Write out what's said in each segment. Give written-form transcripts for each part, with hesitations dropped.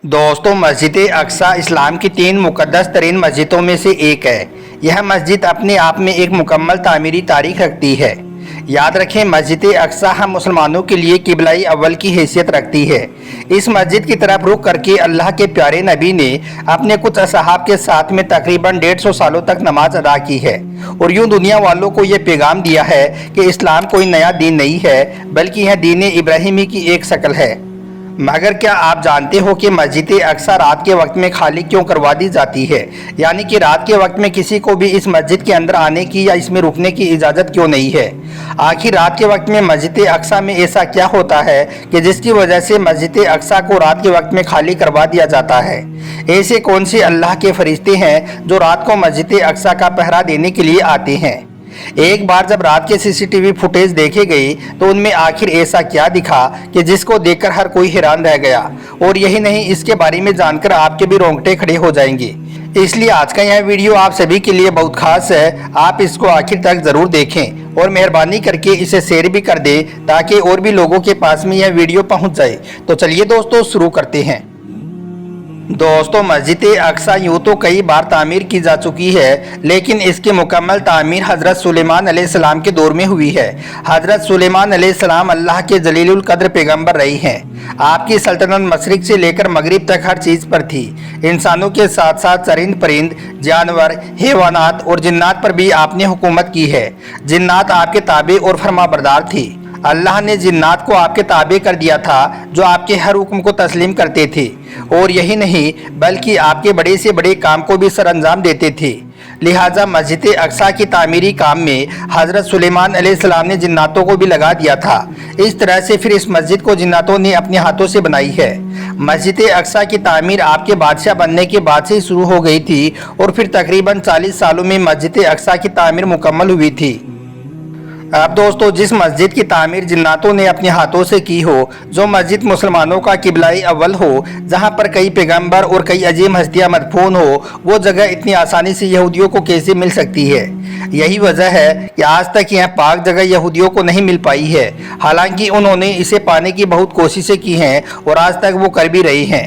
दोस्तों, मस्जिद अक्सा इस्लाम की 3 मुक़द्दस तरीन मस्जिदों में से एक है। यह मस्जिद अपने आप में एक मुकम्मल तामीरी तारीख रखती है। याद रखें, मस्जिद अक्सा हम मुसलमानों के लिए किबलाई अव्वल की हैसियत रखती है। इस मस्जिद की तरफ रुख करके अल्लाह के प्यारे नबी ने अपने कुछ असहाब के साथ में तकरीबन 150 सालों तक नमाज अदा की है और यूं दुनिया वालों को ये पैगाम दिया है कि इस्लाम कोई नया दीन नहीं है, बल्कि यह दीन इब्राहिमी की एक शक्ल है। मगर क्या आप जानते हो कि मस्जिद अक्सा रात के वक्त में खाली क्यों करवा दी जाती है? यानी कि रात के वक्त में किसी को भी इस मस्जिद के अंदर आने की या इसमें रुकने की इजाज़त क्यों नहीं है? आखिर रात के वक्त में मस्जिद अक्सा में ऐसा क्या होता है कि जिसकी वजह से मस्जिद अक्सा को रात के वक्त में खाली करवा दिया जाता है? ऐसे कौन से अल्लाह के फरिश्ते हैं जो रात को मस्जिद अक्सा का पहरा देने के लिए आते हैं? एक बार जब रात के सीसीटीवी फुटेज देखे गए तो उनमें आखिर ऐसा क्या दिखा कि जिसको देखकर हर कोई हैरान रह गया। और यही नहीं, इसके बारे में जानकर आपके भी रोंगटे खड़े हो जाएंगे। इसलिए आज का यह वीडियो आप सभी के लिए बहुत खास है। आप इसको आखिर तक ज़रूर देखें और मेहरबानी करके इसे शेयर भी कर दें ताकि और भी लोगों के पास में यह वीडियो पहुँच जाए। तो चलिए दोस्तों, शुरू करते हैं। दोस्तों, मस्जिद अक्सा यूँ तो कई बार तामीर की जा चुकी है, लेकिन इसकी मुकम्मल तामीर हज़रत सुलेमान अलैहिस्सलाम के दौर में हुई है। हज़रत सुलेमान अलैहिस्सलाम अल्लाह के जलीलुल कद्र पैगम्बर रहे हैं। आपकी सल्तनत मशरिक से लेकर मगरिब तक हर चीज़ पर थी। इंसानों के साथ साथ चरिंद परिंद, जानवर, हैवानात और जिन्नात पर भी आपने हुकूमत की है। जिन्नात आपके ताबे और फरमाबरदार थी। अल्लाह ने जिन्नात को आपके ताबे कर दिया था जो आपके हर हुक्म को तस्लीम करते थे। और यही नहीं, बल्कि आपके बड़े से बड़े काम को भी सर अंजाम देते थे। लिहाजा मस्जिद अक्सा की तामीरी काम में हज़रत सुलेमान अलैहिस्सलाम ने जिन्नातों को भी लगा दिया था। इस तरह से फिर इस मस्जिद को जिन्नातों ने अपने हाथों से बनाई है। मस्जिद अक्सा की तामीर आपके बादशाह बनने के बाद से शुरू हो गई थी और फिर तकरीबन 40 सालों में मस्जिद अक्सा की तामीर मुकम्मल हुई थी। अब दोस्तों, जिस मस्जिद की तामीर जिन्नातों ने अपने हाथों से की हो, जो मस्जिद मुसलमानों का किबलाई अव्वल हो, जहां पर कई पैगंबर और कई अजीम हस्तियां मदफून हो, वो जगह इतनी आसानी से यहूदियों को कैसे मिल सकती है? यही वजह है कि आज तक यह पाक जगह यहूदियों को नहीं मिल पाई है। हालांकि उन्होंने इसे पाने की बहुत कोशिशें की हैं और आज तक वो कर भी रही हैं।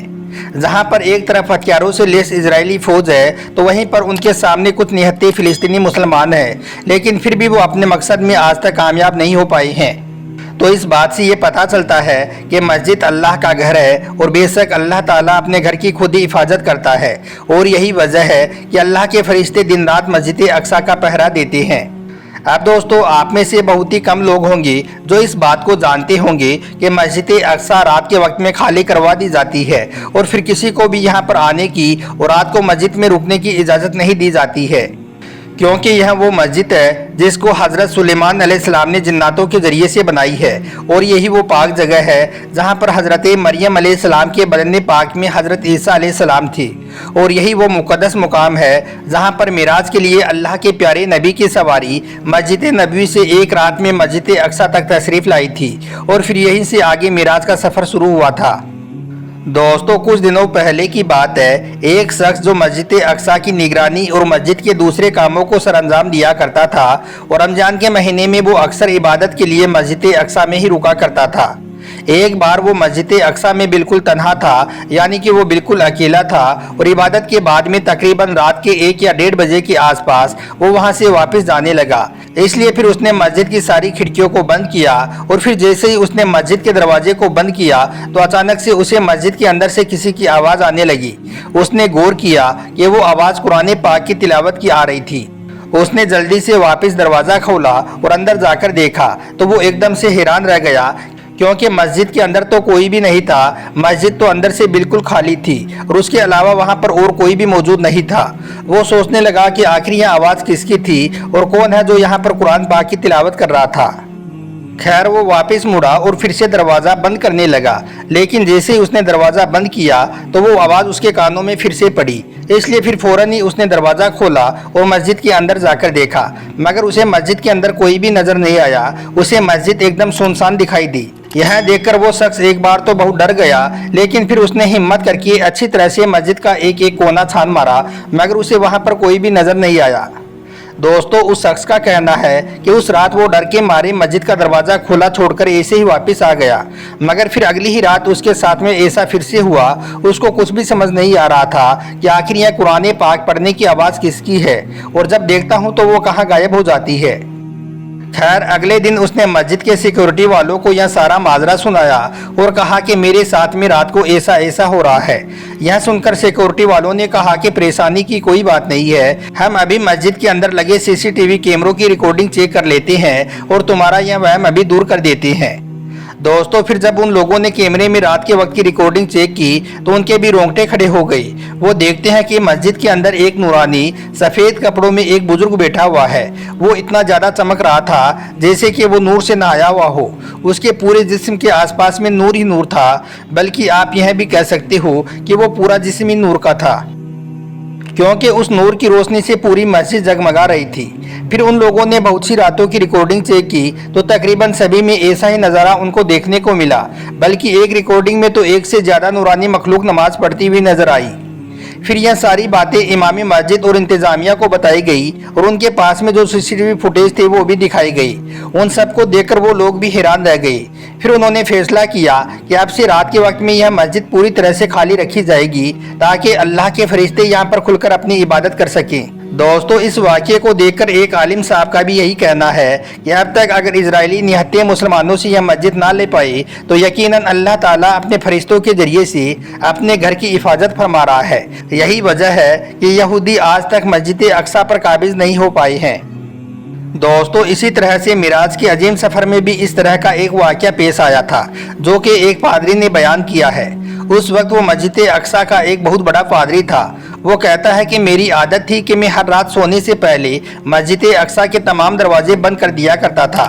जहां पर एक तरफ हथियारों से लेस इजरायली फौज है तो वहीं पर उनके सामने कुछ निहत्ते फिलिस्तीनी मुसलमान हैं, लेकिन फिर भी वो अपने मकसद में आज तक कामयाब नहीं हो पाए हैं। तो इस बात से ये पता चलता है कि मस्जिद अल्लाह का घर है और बेशक अल्लाह ताला अपने घर की खुद ही हिफाजत करता है। और यही वजह है कि अल्लाह के फरिश्ते दिन रात मस्जिद अक्सा का पहरा देते हैं। अब दोस्तों, आप में से बहुत ही कम लोग होंगे जो इस बात को जानते होंगे कि मस्जिद अक्सा रात के वक्त में खाली करवा दी जाती है और फिर किसी को भी यहाँ पर आने की और रात को मस्जिद में रुकने की इजाज़त नहीं दी जाती है, क्योंकि यह वो मस्जिद है जिसको हज़रत सुलेमान अलैहिस्सलाम ने जिन्नातों के ज़रिए से बनाई है। और यही वो पाक जगह है जहाँ पर हज़रत मरियम अलैहिस्सलाम के बदन पाक में हज़रत ईसा अलैहिस्सलाम थी। और यही वो मुक़द्दस मुकाम है जहाँ पर मिराज के लिए अल्लाह के प्यारे नबी की सवारी मस्जिद नबवी से एक रात में मस्जिद अक्सा तक तशरीफ़ लाई थी और फिर यहीं से आगे मिराज का सफ़र शुरू हुआ था। दोस्तों, कुछ दिनों पहले की बात है, एक शख्स जो मस्जिद अक्सा की निगरानी और मस्जिद के दूसरे कामों को सरअंजाम दिया करता था और रमज़ान के महीने में वो अक्सर इबादत के लिए मस्जिद अक्सा में ही रुका करता था। एक बार वो मस्जिद अक्सा में बिल्कुल तन्हा था, यानी कि वो बिल्कुल अकेला था और इबादत के बाद में तकरीबन रात के 1 या 1:30 बजे के आसपास वो वहाँ से वापस जाने लगा। इसलिए फिर उसने मस्जिद की सारी खिड़कियों को बंद किया और फिर जैसे ही उसने मस्जिद के दरवाजे को बंद किया तो अचानक से उसे मस्जिद के अंदर से किसी की आवाज़ आने लगी। उसने गौर किया कि वो आवाज़ कुरान पाक की तिलावत की आ रही थी। उसने जल्दी से वापस दरवाज़ा खोला और अंदर जाकर देखा तो वो एकदम से हैरान रह गया, क्योंकि मस्जिद के अंदर तो कोई भी नहीं था। मस्जिद तो अंदर से बिल्कुल खाली थी और उसके अलावा वहाँ पर और कोई भी मौजूद नहीं था। वो सोचने लगा कि आखिर यह आवाज़ किसकी थी और कौन है जो यहाँ पर कुरान पाक की तिलावत कर रहा था। खैर, वो वापस मुड़ा और फिर से दरवाज़ा बंद करने लगा, लेकिन जैसे ही उसने दरवाज़ा बंद किया तो वो आवाज़ उसके कानों में फिर से पड़ी। इसलिए फिर फ़ौरन ही उसने दरवाज़ा खोला और मस्जिद के अंदर जाकर देखा, मगर उसे मस्जिद के अंदर कोई भी नज़र नहीं आया। उसे मस्जिद एकदम सुनसान दिखाई दी। यह देखकर वो शख्स एक बार तो बहुत डर गया, लेकिन फिर उसने हिम्मत करके अच्छी तरह से मस्जिद का एक एक कोना छान मारा, मगर उसे वहाँ पर कोई भी नज़र नहीं आया। दोस्तों उस शख्स का कहना है कि उस रात वो डर के मारे मस्जिद का दरवाज़ा खुला छोड़कर ऐसे ही वापस आ गया, मगर फिर अगली ही रात उसके साथ में ऐसा फिर से हुआ। उसको कुछ भी समझ नहीं आ रहा था कि आखिर यह कुरान पाक पढ़ने की आवाज़ किसकी है, और जब देखता हूँ तो वो कहाँ गायब हो जाती है। खैर अगले दिन उसने मस्जिद के सिक्योरिटी वालों को यह सारा माजरा सुनाया और कहा कि मेरे साथ में रात को ऐसा ऐसा हो रहा है। यह सुनकर सिक्योरिटी वालों ने कहा कि परेशानी की कोई बात नहीं है, हम अभी मस्जिद के अंदर लगे सीसीटीवी कैमरों की रिकॉर्डिंग चेक कर लेते हैं और तुम्हारा यह वहम अभी दूर कर देते हैं। दोस्तों फिर जब उन लोगों ने कैमरे में रात के वक्त की रिकॉर्डिंग चेक की तो उनके भी रोंगटे खड़े हो गए। वो देखते हैं कि मस्जिद के अंदर एक नूरानी सफ़ेद कपड़ों में एक बुजुर्ग बैठा हुआ है। वो इतना ज़्यादा चमक रहा था जैसे कि वो नूर से नहाया हुआ हो। उसके पूरे जिस्म के आसपास में नूर ही नूर था, बल्कि आप यह भी कह सकते हो कि वो पूरा जिस्म ही नूर का था, क्योंकि उस नूर की रोशनी से पूरी मस्जिद जगमगा रही थी। फिर उन लोगों ने बहुत सी रातों की रिकॉर्डिंग चेक की तो तकरीबन सभी में ऐसा ही नज़ारा उनको देखने को मिला, बल्कि एक रिकॉर्डिंग में तो एक से ज़्यादा नूरानी मखलूक नमाज पढ़ती हुई नजर आई। फिर यह सारी बातें इमाम मस्जिद और इंतज़ामिया को बताई गई और उनके पास में जो सीसीटीवी फुटेज थे वो भी दिखाई गई। उन सबको देखकर वो लोग भी हैरान रह गए। फिर उन्होंने फैसला किया कि अब से रात के वक्त में यह मस्जिद पूरी तरह से खाली रखी जाएगी ताकि अल्लाह के फरिश्ते यहाँ पर खुलकर अपनी इबादत कर सकें। दोस्तों इस वाक़े को देखकर एक आलिम साहब का भी यही कहना है कि अब तक अगर इजरायली निहत्ते मुसलमानों से यह मस्जिद ना ले पाए तो यकीनन अल्लाह ताला अपने फरिश्तों के जरिए से अपने घर की हिफाजत फरमा रहा है। यही वजह है कि यहूदी आज तक मस्जिद अक्सा पर काबिज नहीं हो पाए हैं। दोस्तों इसी तरह से मिराज के अजीम सफ़र में भी इस तरह का एक वाक़या पेश आया था जो कि एक पादरी ने बयान किया है। उस वक्त वो मस्जिद अक्सा का एक बहुत बड़ा पादरी था। वो कहता है कि मेरी आदत थी कि मैं हर रात सोने से पहले मस्जिद अक्सा के तमाम दरवाजे बंद कर दिया करता था।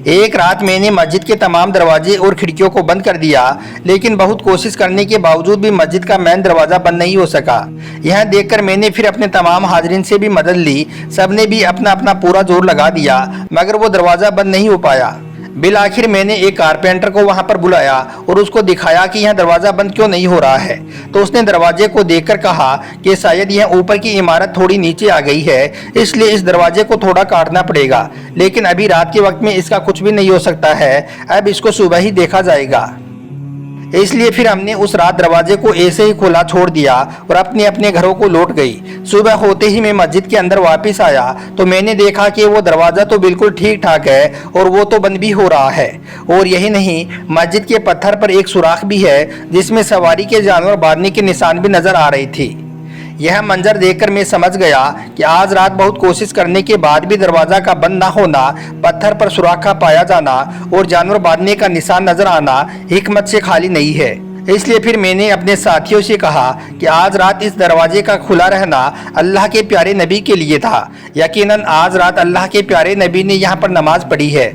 एक रात मैंने मस्जिद के तमाम दरवाजे और खिड़कियों को बंद कर दिया, लेकिन बहुत कोशिश करने के बावजूद भी मस्जिद का मेन दरवाज़ा बंद नहीं हो सका। यह देखकर मैंने फिर अपने तमाम हाजरीन से भी मदद ली। सबने भी अपना अपना पूरा जोर लगा दिया, मगर वो दरवाज़ा बंद नहीं हो पाया। बिल आखिर मैंने एक कारपेंटर को वहां पर बुलाया और उसको दिखाया कि यह दरवाज़ा बंद क्यों नहीं हो रहा है। तो उसने दरवाजे को देखकर कहा कि शायद यह ऊपर की इमारत थोड़ी नीचे आ गई है, इसलिए इस दरवाजे को थोड़ा काटना पड़ेगा, लेकिन अभी रात के वक्त में इसका कुछ भी नहीं हो सकता है, अब इसको सुबह ही देखा जाएगा। इसलिए फिर हमने उस रात दरवाजे को ऐसे ही खुला छोड़ दिया और अपने अपने घरों को लौट गई। सुबह होते ही मैं मस्जिद के अंदर वापस आया तो मैंने देखा कि वो दरवाज़ा तो बिल्कुल ठीक ठाक है और वो तो बंद भी हो रहा है। और यही नहीं, मस्जिद के पत्थर पर एक सुराख भी है जिसमें सवारी के जानवर बांधने के निशान भी नजर आ रही थी। यह मंजर देखकर मैं समझ गया कि आज रात बहुत कोशिश करने के बाद भी दरवाज़ा का बंद ना होना, पत्थर पर सुराखा पाया जाना और जानवर बांधने का निशान नजर आना हिकमत से खाली नहीं है। इसलिए फिर मैंने अपने साथियों से कहा कि आज रात इस दरवाजे का खुला रहना अल्लाह के प्यारे नबी के लिए था। यकीनन आज रात अल्लाह के प्यारे नबी ने यहाँ पर नमाज पढ़ी है।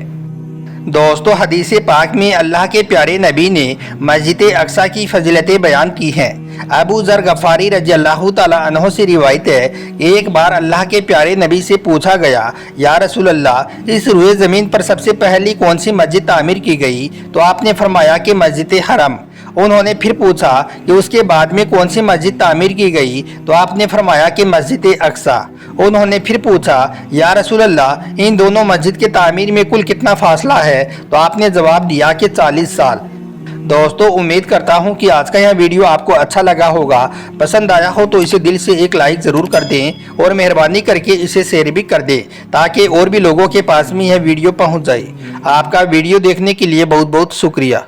दोस्तों हदीस पाक में अल्लाह के प्यारे नबी ने मस्जिद अक्सा की फजीलतें बयान की हैं। अबू ज़र गफ़ारी रज़ियल्लाहु ताला अन्हु से रिवायत है कि एक बार अल्लाह के प्यारे नबी से पूछा गया, या रसूल अल्लाह, इस रुए ज़मीन पर सबसे पहली कौन सी मस्जिद तामीर की गई? तो आपने फरमाया कि मस्जिद हरम। उन्होंने फिर पूछा कि उसके बाद में कौन सी मस्जिद तामीर की गई? तो आपने फरमाया कि मस्जिद अक्सा। उन्होंने फिर पूछा, या रसूल अल्लाह, इन दोनों मस्जिद के तामीर में कुल कितना फासला है? तो आपने जवाब दिया कि 40 साल। दोस्तों उम्मीद करता हूं कि आज का यह वीडियो आपको अच्छा लगा होगा। पसंद आया हो तो इसे दिल से एक लाइक ज़रूर कर दें और मेहरबानी करके इसे शेयर भी कर दें ताकि और भी लोगों के पास में यह वीडियो पहुंच जाए। आपका वीडियो देखने के लिए बहुत बहुत शुक्रिया।